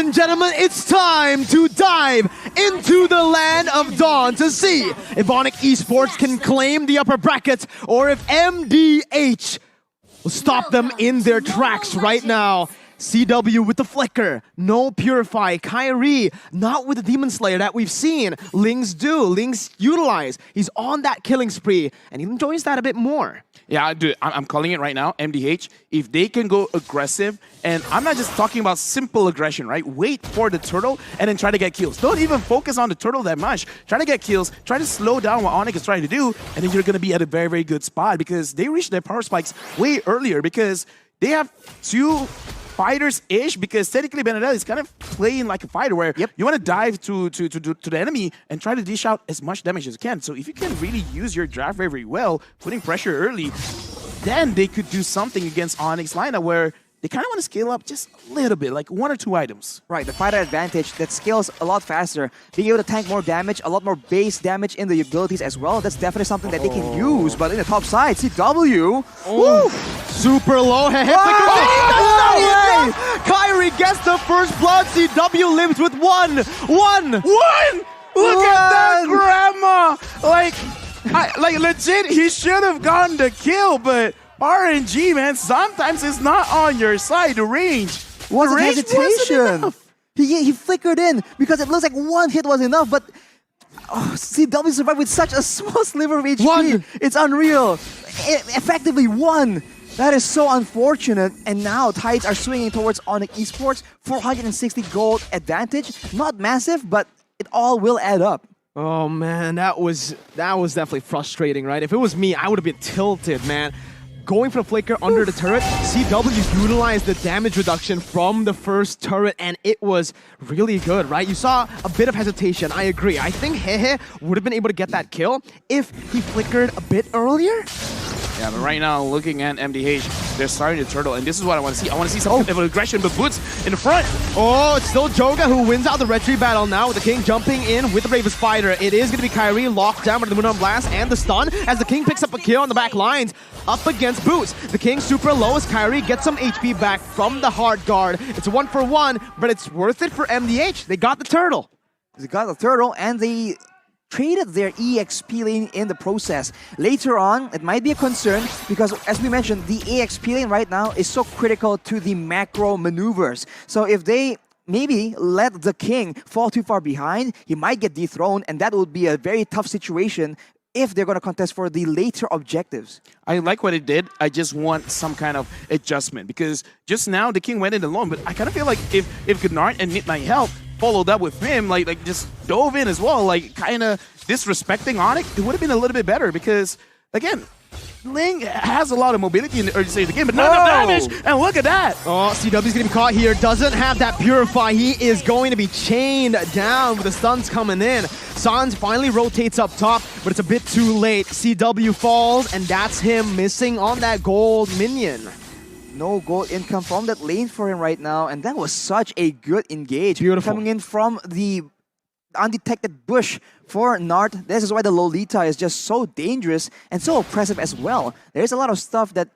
and gentlemen, it's time to dive into the land of Dawn to see if Onic Esports can claim the upper brackets or if MDH will stop them in their tracks right now. CW with the Flicker, no Purify, Kyrie, not with the Demon Slayer that we've seen. Lings utilize. He's on that killing spree, and he enjoys that a bit more. Yeah, dude, I'm calling it right now, MDH. If they can go aggressive, and I'm not just talking about simple aggression, right? Wait for the turtle and then try to get kills. Don't even focus on the turtle that much. Try to get kills, try to slow down what Onic is trying to do, and then you're going to be at a very, very good spot because they reached their power spikes way earlier because they have two fighters-ish, because technically Benedetta is kind of playing like a fighter where you want to dive to the enemy and try to dish out as much damage as you can. So if you can really use your draft very, very well, putting pressure early, then they could do something against Onic's lineup where they kind of want to scale up just a little bit, like 1 or 2 items. Right, the fighter advantage that scales a lot faster. Being able to tank more damage, a lot more base damage in the abilities as well. That's definitely something that they can use. But in the top side, CW. Woo! Super low. Kyrie gets the first blood. CW lives with one. Look at that grandma. Like legit, he should have gotten the kill, but RNG, man, sometimes it's not on your side. The range wasn't hesitation. He flickered in because it looks like one hit was enough, but CW survived with such a small sliver of HP. One. It's unreal. Effectively one. That is so unfortunate. And now tides are swinging towards Onic Esports. 460 gold advantage. Not massive, but it all will add up. Oh man, that was definitely frustrating, right? If it was me, I would have been tilted, man. Going for the Flicker under the turret, CW utilized the damage reduction from the first turret, and it was really good, right? You saw a bit of hesitation, I agree. I think Hehe would have been able to get that kill if he flickered a bit earlier. Yeah, but right now, looking at MDH, they're starting to turtle, and this is what I want to see. I want to see some kind of aggression, but Boots in the front. Oh, it's still Joga who wins out the retreat battle now with the King jumping in with the Raven Spider. It is going to be Kyrie locked down by the Moon Blast and the stun as the King picks up a kill on the back lines up against Boots. The King super low as Kyrie gets some HP back from the hard guard. It's a 1-for-1, but it's worth it for MDH. They got the turtle. They got the turtle, and they traded their EXP lane in the process. Later on, it might be a concern because, as we mentioned, the EXP lane right now is so critical to the macro maneuvers. So if they maybe let the King fall too far behind, he might get dethroned, and that would be a very tough situation if they're going to contest for the later objectives. I like what it did. I just want some kind of adjustment because just now the King went in alone, but I kind of feel like if Gnart and Midnight Help followed up with him, like just dove in as well, like kind of disrespecting Onic, it would have been a little bit better because, again, Ling has a lot of mobility in the early stage of the game, but not enough damage, and look at that! Oh, CW's gonna be caught here, doesn't have that Purify, he is going to be chained down with the stuns coming in. Sans finally rotates up top, but it's a bit too late. CW falls, and that's him missing on that gold minion. No gold income from that lane for him right now, and that was such a good engage. Beautiful. Coming in from the undetected bush for Nart. This is why the Lolita is just so dangerous and so oppressive as well. There's a lot of stuff that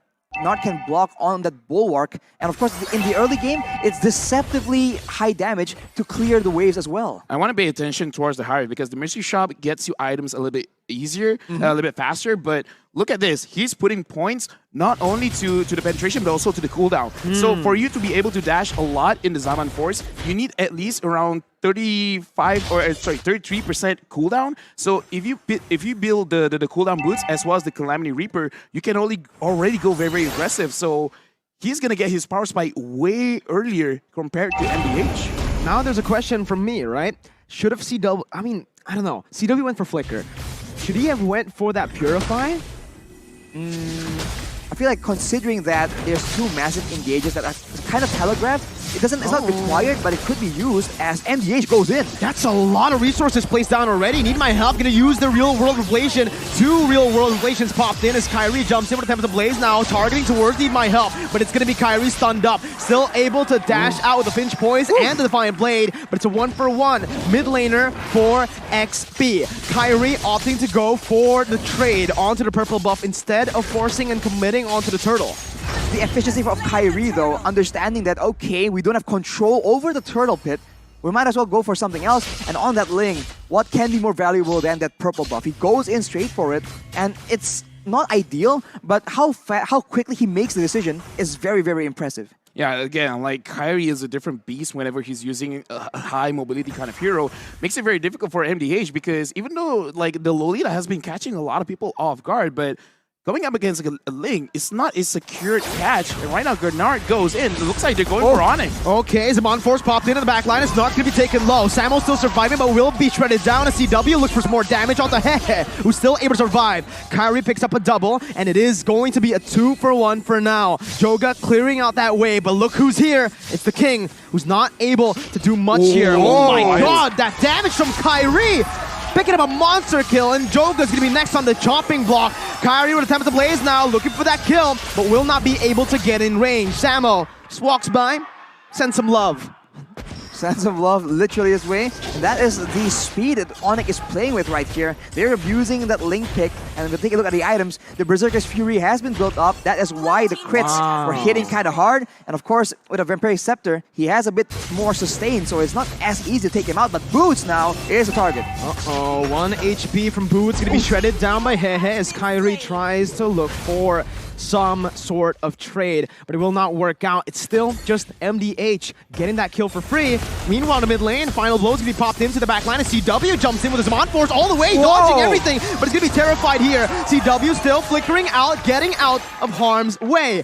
Nart can block on that bulwark, and of course in the early game it's deceptively high damage to clear the waves as well. I want to pay attention towards the Harvey because the mystery shop gets you items a little bit easier, a little bit faster, but look at this. He's putting points not only to the penetration, but also to the cooldown. So for you to be able to dash a lot in the Zaman Force, you need at least around 33% cooldown. So if you build the cooldown boots as well as the Calamity Reaper, you can already go very, very aggressive. So he's going to get his power spike way earlier compared to MDH. Now there's a question from me, right? Should have CW, I mean, I don't know. CW went for Flicker. Should he have went for that Purify? I feel like considering that there's two massive engages that are kind of telegraphed, it's not required, but it could be used as MDH goes in. That's a lot of resources placed down already. Need my help. Gonna use the real world inflation. 2 real world inflations popped in as Kyrie jumps in with the Tempest Blaze now, targeting towards Need My Help, but it's gonna be Kyrie stunned up. Still able to dash out with the Finch Poise and the Defiant Blade, but it's a 1-for-1. Mid laner for XP. Kyrie opting to go for the trade onto the purple buff instead of forcing and committing onto the turtle. the efficiency of Kyrie, though, understanding that, okay, we don't have control over the turtle pit, we might as well go for something else. And on that Ling, what can be more valuable than that purple buff? He goes in straight for it, and it's not ideal, but how quickly he makes the decision is very, very impressive. Yeah, again, like Kyrie is a different beast whenever he's using a high mobility kind of hero. Makes it very difficult for MDH because even though like the Lolita has been catching a lot of people off guard, but going up against a Ling, it's not a secured catch. And right now, Gernard goes in. It looks like they're going for Onic. Okay, Zaman Force popped in the back line. It's not going to be taken low. Samo's still surviving, but will be shredded down. As CW looks for some more damage onto Hehe, who's still able to survive. Kyrie picks up a double, and it is going to be a 2-for-1 for now. Joga clearing out that way, but look who's here. It's the King, who's not able to do much here. Oh my god, that damage from Kyrie! Picking up a monster kill, and Joga's gonna be next on the chopping block. Kyrie would attempt to blaze now, looking for that kill, but will not be able to get in range. Samo just walks by, sends some love. Sense of love literally his way. And that is the speed that Onic is playing with right here. They're abusing that Link pick. And if we take a look at the items, the Berserker's Fury has been built up. That is why the crits were hitting kind of hard. And of course, with a Vampiric Scepter, he has a bit more sustain, so it's not as easy to take him out. But Boots now is the target. Uh-oh, 1 HP from Boots gonna be shredded down by Hehe as Kyrie tries to look for some sort of trade, but it will not work out. It's still just MDH getting that kill for free. Meanwhile, in the mid lane, final blows gonna be popped into the back line, and CW jumps in with his Zaman Force all the way, dodging everything, but he's gonna be terrified here. CW still flickering out, getting out of harm's way.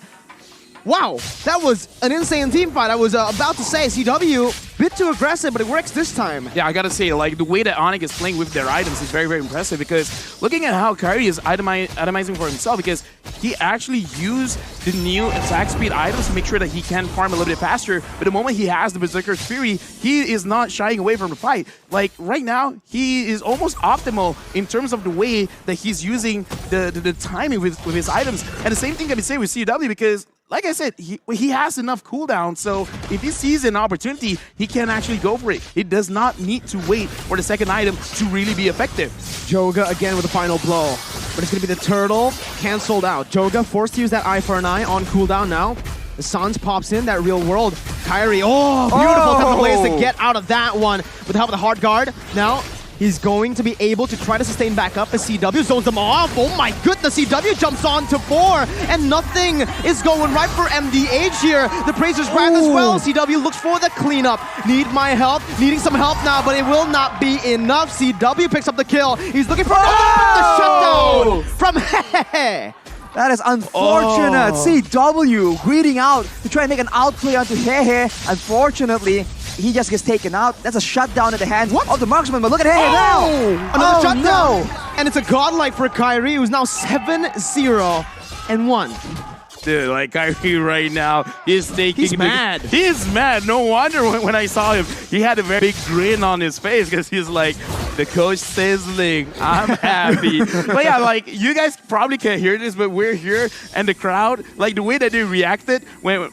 Wow, that was an insane team fight. I was about to say CW, bit too aggressive, but it works this time. Yeah, I gotta say, like, the way that Onic is playing with their items is very, very impressive because looking at how Kyrie is itemizing for himself, because he actually used the new attack speed items to make sure that he can farm a little bit faster, but the moment he has the Berserker's Fury, he is not shying away from the fight. Like, right now, he is almost optimal in terms of the way that he's using the timing with his items. And the same thing can be said with CW because like I said, he has enough cooldown, so if he sees an opportunity, he can actually go for it. He does not need to wait for the second item to really be effective. Joga again with a final blow, but it's going to be the turtle cancelled out. Joga forced to use that eye for an eye on cooldown now. The Sans pops in, that real world. Kyrie, beautiful attempt plays to get out of that one with the help of the hard guard. Now, he's going to be able to try to sustain back up as CW zones them off. Oh my goodness, CW jumps on to 4, and nothing is going right for MDH here. The Praisers grab as well. CW looks for the cleanup. Need my help, needing some help now, but it will not be enough. CW picks up the kill. He's looking for the shutdown from Hehe. That is unfortunate. CW greeting out to try and make an outplay onto Hehe. Unfortunately, he just gets taken out. That's a shutdown at the hands of the marksman, but look at Hehe now! Another shutdown! No. And it's a godlike for Kyrie, who's now 7-0-1. Dude, like Kyrie right now, he's taking... He's mad. He is mad. No wonder when I saw him, he had a very big grin on his face because he's like, the coach says Ling, I'm happy. But yeah, like, you guys probably can't hear this, but we're here, and the crowd, like, the way that they reacted when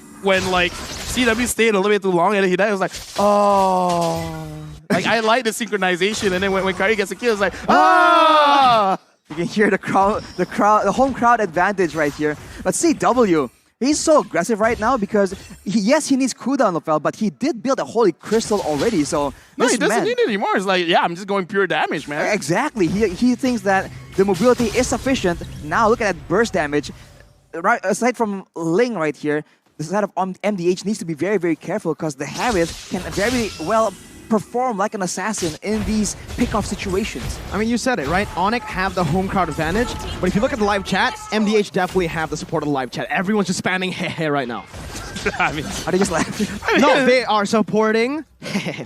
like, CW stayed a little bit too long and he died, I was like, oh. Like, I like the synchronization, and then when Kyrie gets a kill, it's like, ah! You can hear the home crowd advantage right here. But CW, he's so aggressive right now because, yes, he needs cooldown, Lofel, but he did build a Holy Crystal already, so... No, he doesn't need it anymore. It's like, yeah, I'm just going pure damage, man. Exactly. He thinks that the mobility is sufficient. Now, look at that burst damage. Right, aside from Ling right here, the side of MDH needs to be very, very careful because the Harith can very well perform like an assassin in these pick-off situations. I mean, you said it, right? Onic have the home crowd advantage, but if you look at the live chat, MDH definitely have the support of the live chat. Everyone's just spamming Hehe right now. I mean, are they just laughing? No, they are supporting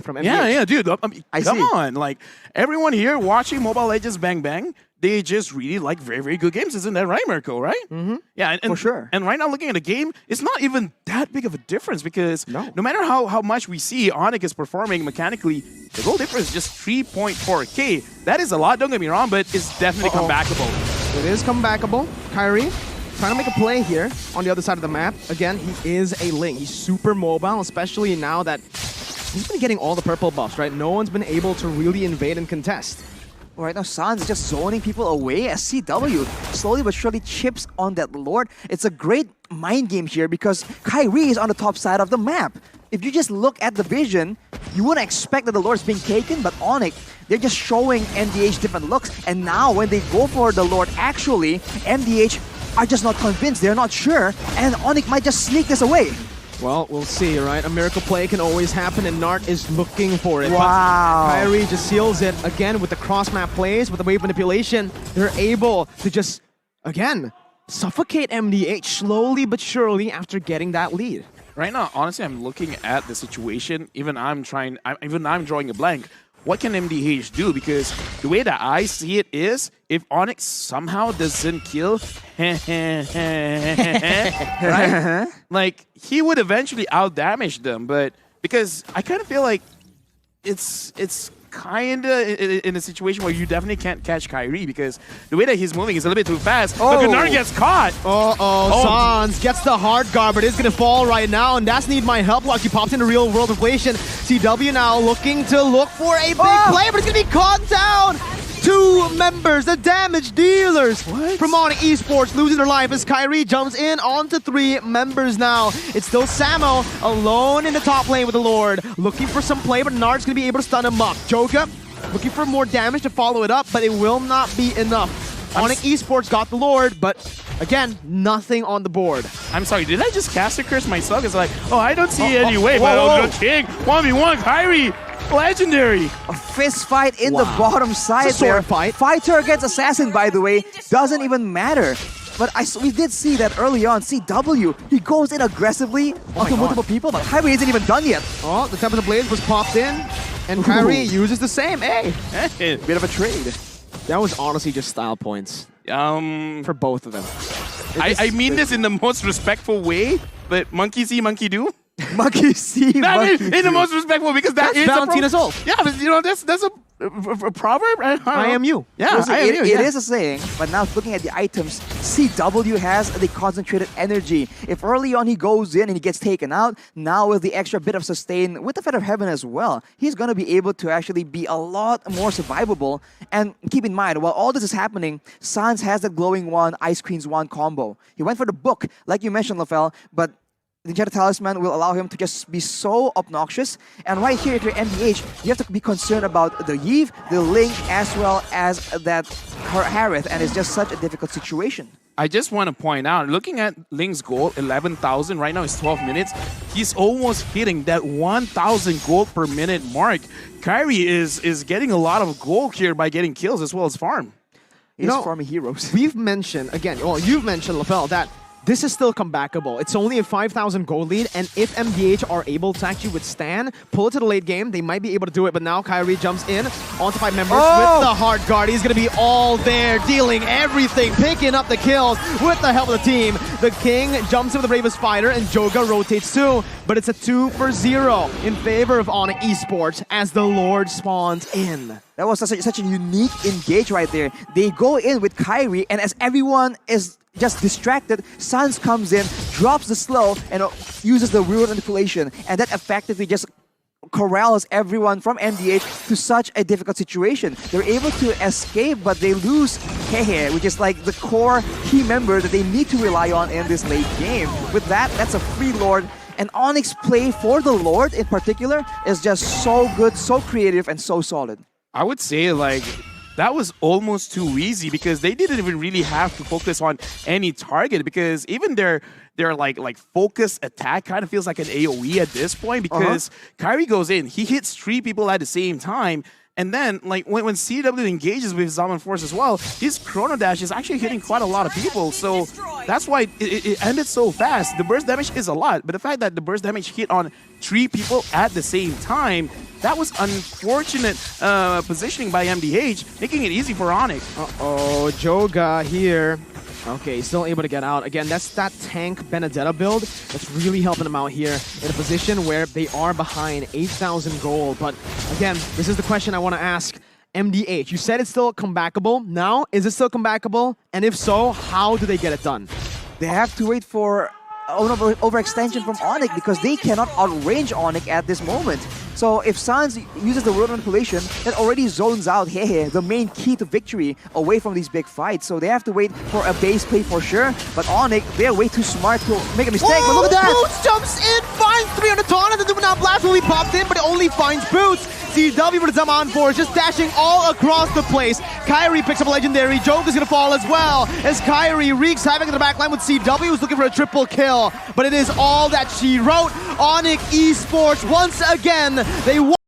from MDH. Yeah, dude. I mean, come on. Like, everyone here watching Mobile Legends Bang Bang, they just really like very, very good games. Isn't that right, Mirko, right? Mm-hmm. Yeah, and for sure. And right now, looking at the game, it's not even that big of a difference because no matter how much we see Onic is performing mechanically, the goal difference is just 3.4K. That is a lot, don't get me wrong, but it's definitely comebackable. It is comebackable. Kyrie trying to make a play here on the other side of the map. Again, he is a Ling. He's super mobile, especially now that he's been getting all the purple buffs, right? No one's been able to really invade and contest. Right now, Sans is just zoning people away as CW slowly but surely chips on that Lord. It's a great mind game here because Kyrie is on the top side of the map. If you just look at the vision, you wouldn't expect that the Lord's being taken, but Onic, they're just showing MDH different looks. And now when they go for the Lord, actually, MDH are just not convinced, they're not sure, and Onic might just sneak this away. Well, we'll see, right? A miracle play can always happen, and Nart is looking for it. Wow. But Kyrie just seals it again with the cross-map plays, with the wave manipulation. They're able to just, again, suffocate MDH slowly but surely after getting that lead. Right now, honestly, I'm looking at the situation. Even I'm drawing a blank. What can MDH do? Because the way that I see it is, if Onic somehow doesn't kill, right? Like, he would eventually out-damage them. But because I kind of feel like it's kind of in a situation where you definitely can't catch Kyrie because the way that he's moving is a little bit too fast. But Gunnar gets caught. Sans gets the hard guard, but it's going to fall right now, and that's Need My Help while he pops into real-world inflation. CW now looking to look for a big play, but it's going to be caught down. 2 members, the damage dealers from Onic Esports losing their life as Kyrie jumps in onto 3 members now. It's still Samo alone in the top lane with the Lord, looking for some play, but Nard's going to be able to stun him up. Joga looking for more damage to follow it up, but it will not be enough. Onic Esports got the Lord, but again, nothing on the board. I'm sorry, did I just caster curse myself? It's like, I don't see any way, but King, 1v1, Kyrie, legendary. A fist fight in the bottom side it's a sword there. fight. Fighter against Assassin, by the way, doesn't even matter. But we did see that early on. CW, he goes in aggressively onto multiple people, but Kyrie isn't even done yet. Oh, the Tempest of Blades was popped in, and Kyrie uses the same. Hey, bit of a trade. that was honestly just style points for both of them. I mean this in the most respectful way, but monkey see, monkey do. Monkey see, monkey in the most respectful because that's Valentina's ult. Yeah, but that's a proverb. I am you. Yeah, I am you. It is a saying, but now looking at the items, CW has the concentrated energy. If early on he goes in and he gets taken out, now with the extra bit of sustain, with the Feather of Heaven as well, he's going to be able to actually be a lot more survivable. And keep in mind, while all this is happening, Sans has the Glowing Wand, Ice Queen's Wand combo. He went for the book, like you mentioned, Lafel, but the Enchanted Talisman will allow him to just be so obnoxious. And right here, if you're MDH, you have to be concerned about the Yve, the Link, as well as that Harith, and it's just such a difficult situation. I just want to point out, looking at Link's goal, 11,000, right now it's 12 minutes. He's almost hitting that 1,000 gold per minute mark. Kyrie is getting a lot of gold here by getting kills as well as farm. He's farming heroes. We've mentioned, again, well, you've mentioned, Lafel, that this is still comebackable. It's only a 5,000 gold lead, and if MDH are able to actually withstand, pull it to the late game, they might be able to do it. But now Kyrie jumps in onto 5 members with the hard guard. He's going to be all there, dealing everything, picking up the kills with the help of the team. The King jumps in with the Bravest Fighter, and Joga rotates too. But it's a 2-for-0 in favor of Onic Esports as the Lord spawns in. That was such a unique engage right there. They go in with Kyrie, and as everyone is just distracted, Sans comes in, drops the slow, and uses the real manipulation. And that effectively just corrals everyone from MDH to such a difficult situation. They're able to escape, but they lose Hehe, which is like the core key member that they need to rely on in this late game. With that, that's a free Lord. And Onic's play for the Lord in particular is just so good, so creative, and so solid. I would say like that was almost too easy because they didn't even really have to focus on any target because even their like focus attack kind of feels like an AoE at this point because Kyrie goes in, he hits 3 people at the same time. And then, like, when CW engages with Zaman Force as well, his Chrono Dash is actually hitting quite a lot of people. So that's why it ended so fast. The burst damage is a lot, but the fact that the burst damage hit on 3 people at the same time, that was unfortunate positioning by MDH, making it easy for Onic. Uh-oh, Joga here. Okay, still able to get out. Again, that's that tank Benedetta build that's really helping them out here in a position where they are behind 8,000 gold. But again, this is the question I want to ask. MDH, you said it's still comebackable. Now, is it still comebackable? And if so, how do they get it done? They have to wait for overextension from Onic because they cannot outrange Onic at this moment. So if Sans uses the world manipulation, that already zones out Hehe, the main key to victory, away from these big fights. So they have to wait for a base play for sure. But Onic, they're way too smart to make a mistake. But look at that! Boots jumps in, finds 3 on the taunt, and the Dumanam Blast will be popped in, but it only finds Boots. CW with Zaman Force just dashing all across the place. Kyrie picks up a legendary. Joke is gonna fall as well, as Kyrie wreaks havoc in the backline with CW, who's looking for a triple kill. But it is all that she wrote. Onic Esports, once again, they won.